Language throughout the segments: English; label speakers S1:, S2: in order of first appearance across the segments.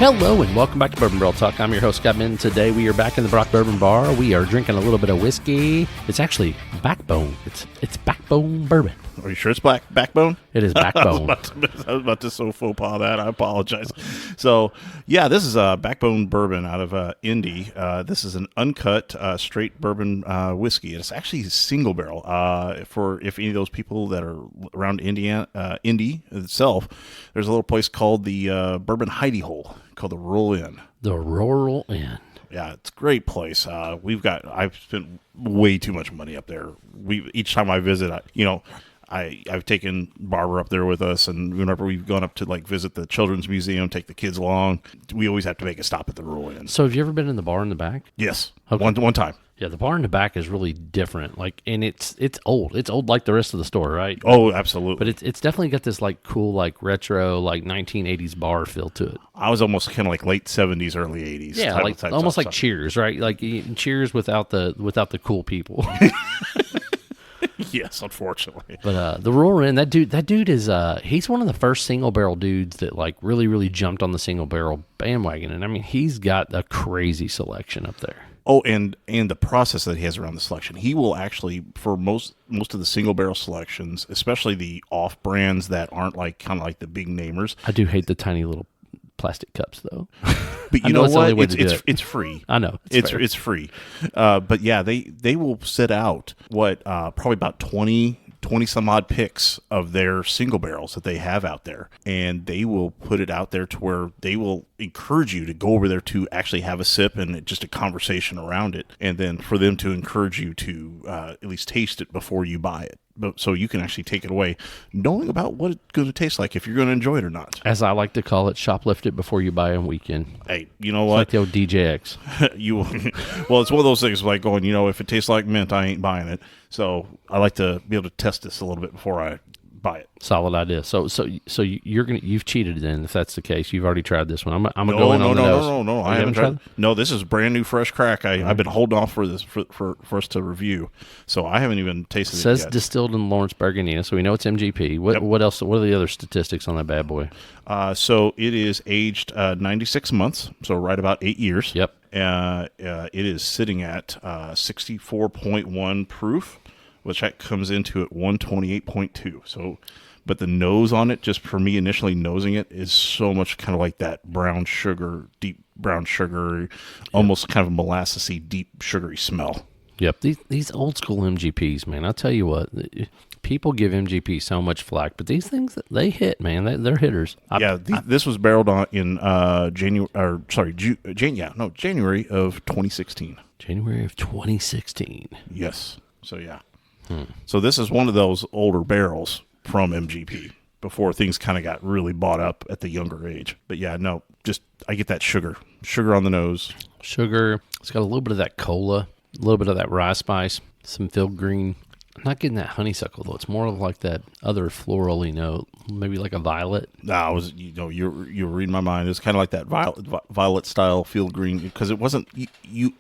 S1: Hello and welcome back to Bourbon Barrel Talk. I'm your host, Scott Minton. Today we are back in the Brock Bourbon Bar. We are drinking a little bit of whiskey. It's actually Backbone. It's Backbone Bourbon.
S2: Are you sure it's Backbone?
S1: It is Backbone.
S2: I was about to so faux pas that. I apologize. So, yeah, this is a Backbone Bourbon out of Indy. This is an uncut straight bourbon whiskey. It's actually single barrel. For if any of those people that are around Indy itself, there's a little place called the Bourbon Hidey Hole called the Rural Inn.
S1: The Rural Inn.
S2: Yeah, it's a great place. I've spent way too much money up there. Each time I visit, I've taken Barbara up there with us, and whenever we've gone up to visit the Children's Museum, take the kids along, we always have to make a stop at the Rural Inn.
S1: So have you ever been in the bar in the back?
S2: Yes,
S1: okay.
S2: one time.
S1: Yeah, the bar in the back is really different. And it's old. It's old like the rest of the store, right?
S2: Oh, absolutely.
S1: But it's definitely got this cool retro 1980s bar feel to it.
S2: I was almost kind of like late 70s, early 80s.
S1: Yeah, almost like Cheers, right? Like Cheers without the cool people.
S2: Yes, unfortunately.
S1: But the Rural Inn, that dude is he's one of the first single barrel dudes that really jumped on the single barrel bandwagon, and I mean he's got a crazy selection up there.
S2: Oh, and the process that he has around the selection, he will actually, for most of the single barrel selections, especially the off brands that aren't kind of like the big namers.
S1: I do hate the tiny little plastic cups though.
S2: But you know what? It's free.
S1: I know
S2: it's free. But yeah, they will set out probably about 20 some odd picks of their single barrels that they have out there, and they will put it out there to where they will encourage you to go over there to actually have a sip and just a conversation around it, and then for them to encourage you to at least taste it before you buy it. So you can actually take it away knowing about what it's going to taste like, if you're going to enjoy it or not.
S1: As I like to call it, shoplift it before you buy on weekend.
S2: Hey, you know what?
S1: It's like the old DJX.
S2: Well, it's one of those things like going, if it tastes like mint, I ain't buying it. So I like to be able to test this a little bit before I buy it.
S1: Solid idea. So you've cheated then, if that's the case. You've already tried this one. I'm gonna go in on the nose.
S2: No. I haven't tried. No, this is brand new, fresh crack. I've been holding off for this for us to review, so I haven't even tasted it.
S1: Says
S2: yet.
S1: Distilled in Lawrenceburg, Indiana, so we know it's MGP. What else? What are the other statistics on that bad boy?
S2: So it is aged 96 months, so right about 8 years.
S1: Yep.
S2: It is sitting at 64.1 proof, which that comes into at 128.2. So, but the nose on it, just for me initially nosing it, is so much kind of like that brown sugar, deep brown sugar, almost kind of molassesy, deep sugary smell.
S1: Yep. These old school MGPs, man, I'll tell you what, people give MGP so much flack, but these things, they hit, man. They're hitters.
S2: This was barreled on in January of 2016.
S1: January of 2016.
S2: Yes. So, yeah. So this is one of those older barrels from MGP before things kind of got really bought up at the younger age. But yeah, no, I get that sugar on the nose.
S1: Sugar. It's got a little bit of that cola, a little bit of that rye spice, some field green. I'm not getting that honeysuckle though. It's more of like that other florally note, maybe like a violet.
S2: No, you're reading my mind. It's kind of like that violet style field green, because it wasn't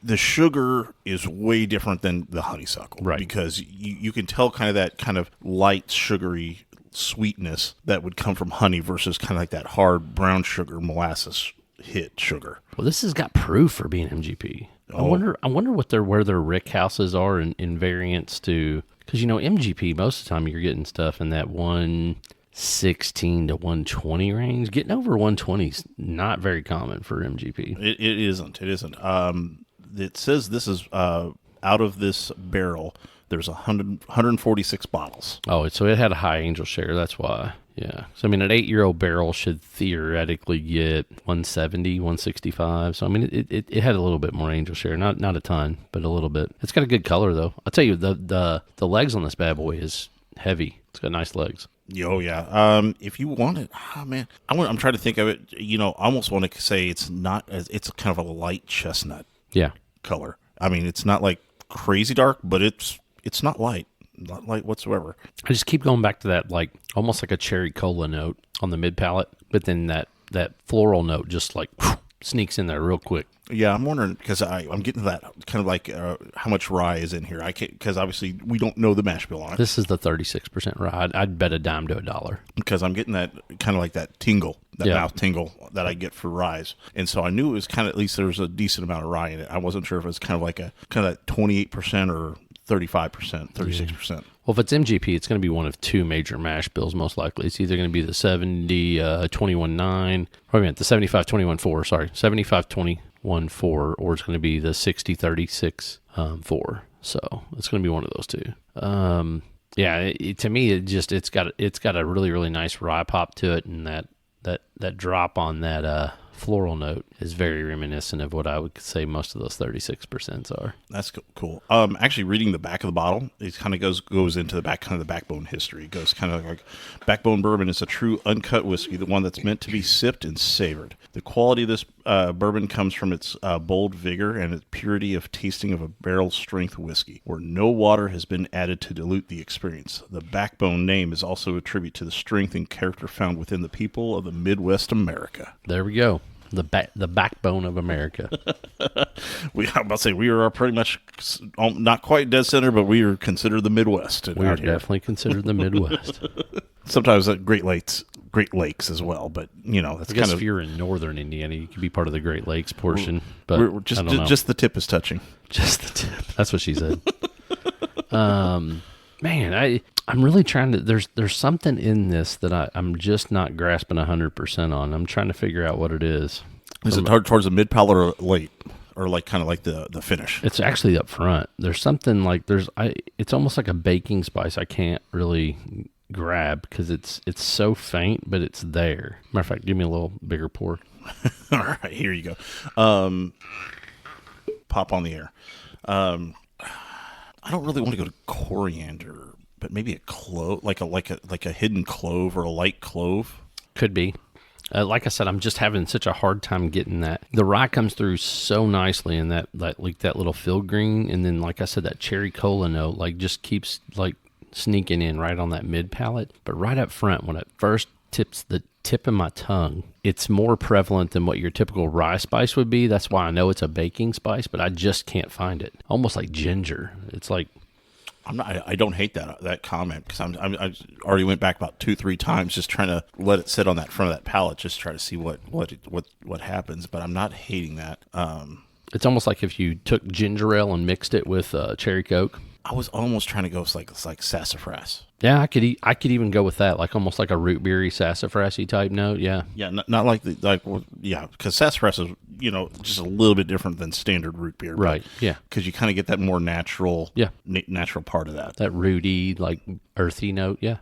S2: the sugar is way different than the honeysuckle,
S1: right?
S2: Because you can tell kind of that kind of light sugary sweetness that would come from honey versus kind of like that hard brown sugar molasses hit sugar.
S1: Well, this has got proof for being MGP. Oh. I wonder where their rick houses are in variants to. Because, MGP, most of the time you're getting stuff in that 116 to 120 range. Getting over 120 is not very common for MGP.
S2: It isn't. It says this is out of this barrel, there's 146 bottles. Oh,
S1: so it had a high angel share. That's why. Yeah. So, an 8-year-old barrel should theoretically get 170, 165. So, it had a little bit more angel share. Not a ton, but a little bit. It's got a good color, though. I'll tell you, the legs on this bad boy is heavy. It's got nice legs.
S2: Oh, yeah. If you want it, man, I'm trying to think of it. I almost want to say it's kind of a light chestnut color. It's not like crazy dark, but it's not light. Not light whatsoever.
S1: I just keep going back to that, almost like a cherry cola note on the mid palate, but then that floral note just sneaks in there real quick.
S2: Yeah, I'm wondering, because I'm getting that kind of like how much rye is in here. I can't, because obviously we don't know the mash bill on it.
S1: This is the 36% rye. I'd bet a dime to $1.
S2: Because I'm getting that kind of like that tingle that mouth tingle that I get for ryes. And so I knew it was kind of, at least there was a decent amount of rye in it. I wasn't sure if it was kind of like that 28% or 35%, 36%.
S1: Well, if it's MGP, it's going to be one of two major mash bills, most likely. It's either going to be the 70-21-9, the 75-21-4, sorry, 75-21-4, or it's going to be the 60-36-4. So it's going to be one of those two. To me, it's got a really, really nice rye pop to it, and that drop on that floral note is very reminiscent of what I would say most of those 36% are.
S2: That's cool. Actually, reading the back of the bottle, it kind of goes into the back, kind of the Backbone history. It goes kind of like, Backbone Bourbon is a true uncut whiskey, the one that's meant to be sipped and savored. The quality of this bourbon comes from its bold vigor and its purity of tasting of a barrel strength whiskey, where no water has been added to dilute the experience. The Backbone name is also a tribute to the strength and character found within the people of the Midwest America.
S1: There we go. The backbone of America.
S2: I'm about to say, we are pretty much not quite dead center, but we are considered the Midwest.
S1: We are definitely considered the Midwest.
S2: Sometimes Great Lakes as well, but that's
S1: I guess
S2: kind of.
S1: If you're in northern Indiana, you could be part of the Great Lakes portion, but
S2: we're just the tip is touching.
S1: Just the tip. That's what she said. Man, I'm really trying to. There's something in this that I'm just not grasping 100% on. I'm trying to figure out what it is.
S2: Is it towards the mid palate or late, or like kind of like the finish?
S1: It's actually up front. There's something like it's almost like a baking spice. I can't really grab because it's so faint, but it's there. Matter of fact, give me a little bigger pour.
S2: All right, here you go. Pop on the air. I don't really want to go to coriander, but maybe a clove, like a hidden clove or a light clove.
S1: Could be. Like I said, I'm just having such a hard time getting that. The rye comes through so nicely in that little field green, and then like I said, that cherry cola note just keeps sneaking in right on that mid palate. But right up front, when it first tips the tip of my tongue, it's more prevalent than what your typical rye spice would be. That's why I know it's a baking spice, but I just can't find it. Almost like ginger. It's like
S2: I don't hate that comment, because I already went back about 2-3 times just trying to let it sit on that front of that palate, just try to see what happens. But I'm not hating that.
S1: It's almost like if you took ginger ale and mixed it with cherry Coke.
S2: I was almost trying to go like sassafras.
S1: Yeah, I could even go with that, like almost like a root beery sassafrasy type note. Yeah,
S2: not like because sassafras is just a little bit different than standard root beer,
S1: right? Yeah,
S2: because you kind of get that more natural, natural part of that
S1: rooty, like earthy note. Yeah.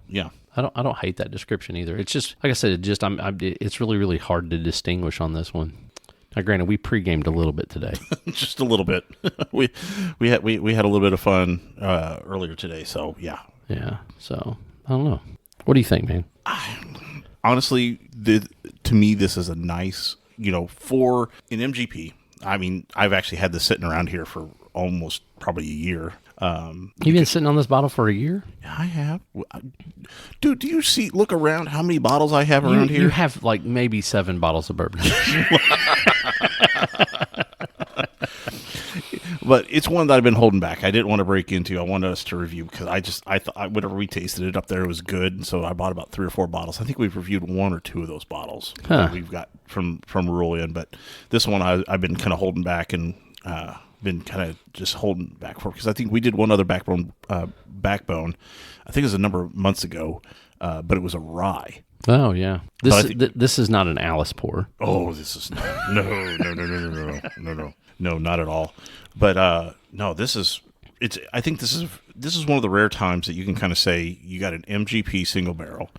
S1: I don't hate that description either. It's just like I said. It's really, really hard to distinguish on this one. Now, granted, we pre-gamed a little bit today.
S2: Just a little bit. we had a little bit of fun earlier today, so yeah.
S1: Yeah. So I don't know. What do you think, man?
S2: Honestly, to me, this is a nice, for an MGP. I mean, I've actually had this sitting around here for almost probably a year.
S1: You've been sitting on this bottle for a year?
S2: I have. Dude, do you look around how many bottles I have around here?
S1: You have like maybe 7 bottles of bourbon.
S2: But it's one that I've been holding back. I didn't want to break into. I wanted us to review because I thought whenever we tasted it up there, it was good. So I bought about 3 or 4 bottles. I think we've reviewed 1 or 2 of those bottles that we've got from Rural Inn. But this one I've been kind of holding back and been kind of just holding back for, because I think we did one other Backbone. I think it was a number of months ago, but it was a rye.
S1: Oh yeah, this is not an Alice pour.
S2: Oh, this is not. No, not at all. But no, this is. I think this is one of the rare times that you can kind of say you got an MGP single barrel,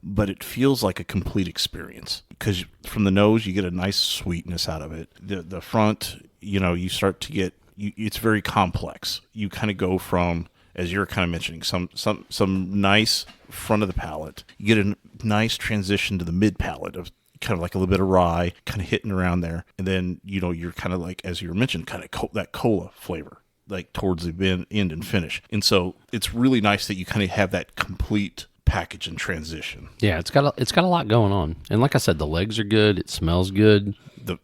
S2: but it feels like a complete experience, because from the nose you get a nice sweetness out of it. The front, you start to get. It's very complex. You kind of go from, as you're kind of mentioning, some nice front of the palate. You get a nice transition to the mid palate of kind of like a little bit of rye, kind of hitting around there, and then you're kind of like, as you mentioned, kind of that cola flavor, like towards the end and finish. And so it's really nice that you kind of have that complete package and transition.
S1: Yeah, it's got a lot going on, and like I said, the legs are good. It smells good.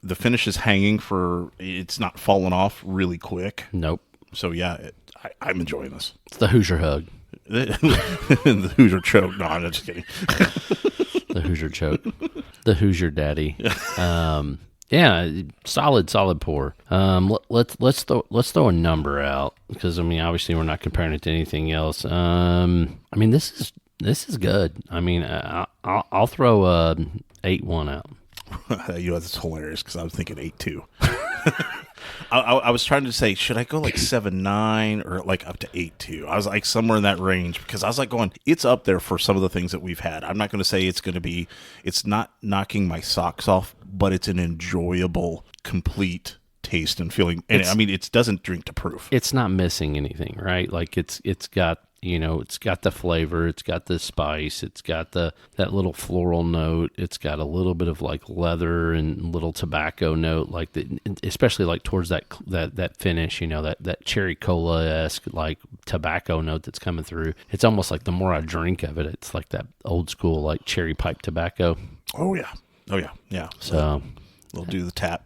S2: The finish is hanging it's not falling off really quick.
S1: Nope.
S2: So yeah, I'm enjoying this.
S1: It's the Hoosier hug.
S2: The Hoosier choke. No, I'm just kidding.
S1: The Hoosier choke. The Hoosier Daddy. Yeah, solid pour. Let's throw a number out because I mean, obviously, we're not comparing it to anything else. I mean, this is good. I mean, I'll throw 8-1 out.
S2: That's hilarious because I was thinking 8-2. I was trying to say, should I go like 7-9 or like up to 8-2? I was like somewhere in that range because I was like going, it's up there for some of the things that we've had. I'm not going to say it's not knocking my socks off, but it's an enjoyable, complete taste and feeling. And I mean, it doesn't drink to proof.
S1: It's not missing anything, right? Like it's got, it's got the flavor, it's got the spice, it's got that little floral note, it's got a little bit of like leather and little tobacco note, like especially like towards that finish, that cherry cola-esque like tobacco note that's coming through. It's almost like the more I drink of it, it's like that old school like cherry pipe tobacco.
S2: Oh yeah. So we'll do the tap.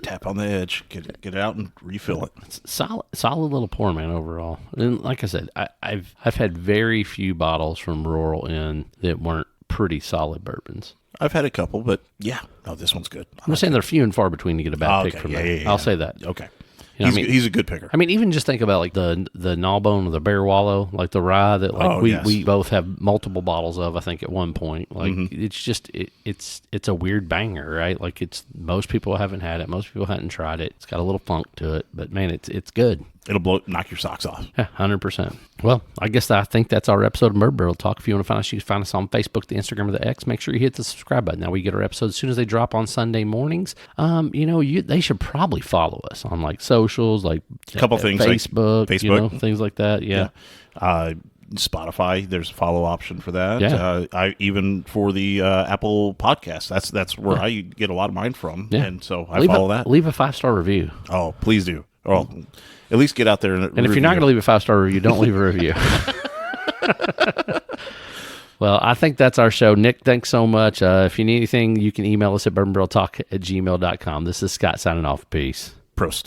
S2: Tap on the edge, get it out and refill it.
S1: Solid little pour, man, overall. And like I said, I've had very few bottles from Rural Inn that weren't pretty solid bourbons.
S2: I've had a couple, but yeah, no, this one's good.
S1: I'm just saying they're few and far between to get a bad pick from there. Yeah. I'll say that.
S2: Okay. He's a good picker.
S1: I mean, even just think about like the gnawbone or the Bear Wallow, like the rye that like we both have multiple bottles of. I think at one point, like it's just it's a weird banger, right? Like most people haven't had it, most people hadn't tried it. It's got a little funk to it, but man, it's good.
S2: It'll knock your socks off.
S1: Yeah, 100%. Well, I think that's our episode of Bourbon Barrel Talk. If you want to find us, you can find us on Facebook, the Instagram, or the X. Make sure you hit the subscribe button. Now we get our episodes as soon as they drop on Sunday mornings. They should probably follow us on like socials, like
S2: a couple things,
S1: Facebook,
S2: like
S1: things like that. Yeah.
S2: Spotify, there's a follow option for that.
S1: Yeah.
S2: I even for the Apple podcast, that's where I get a lot of mine from, and so I follow that.
S1: Leave a 5-star review.
S2: Oh, please do. Well, at least get out there and
S1: if you're not going to leave a 5-star review, don't leave a review. Well, I think that's our show. Nick, thanks so much. If you need anything, you can email us at bourbonbarreltalk@gmail.com. This is Scott signing off. Peace.
S2: Prost.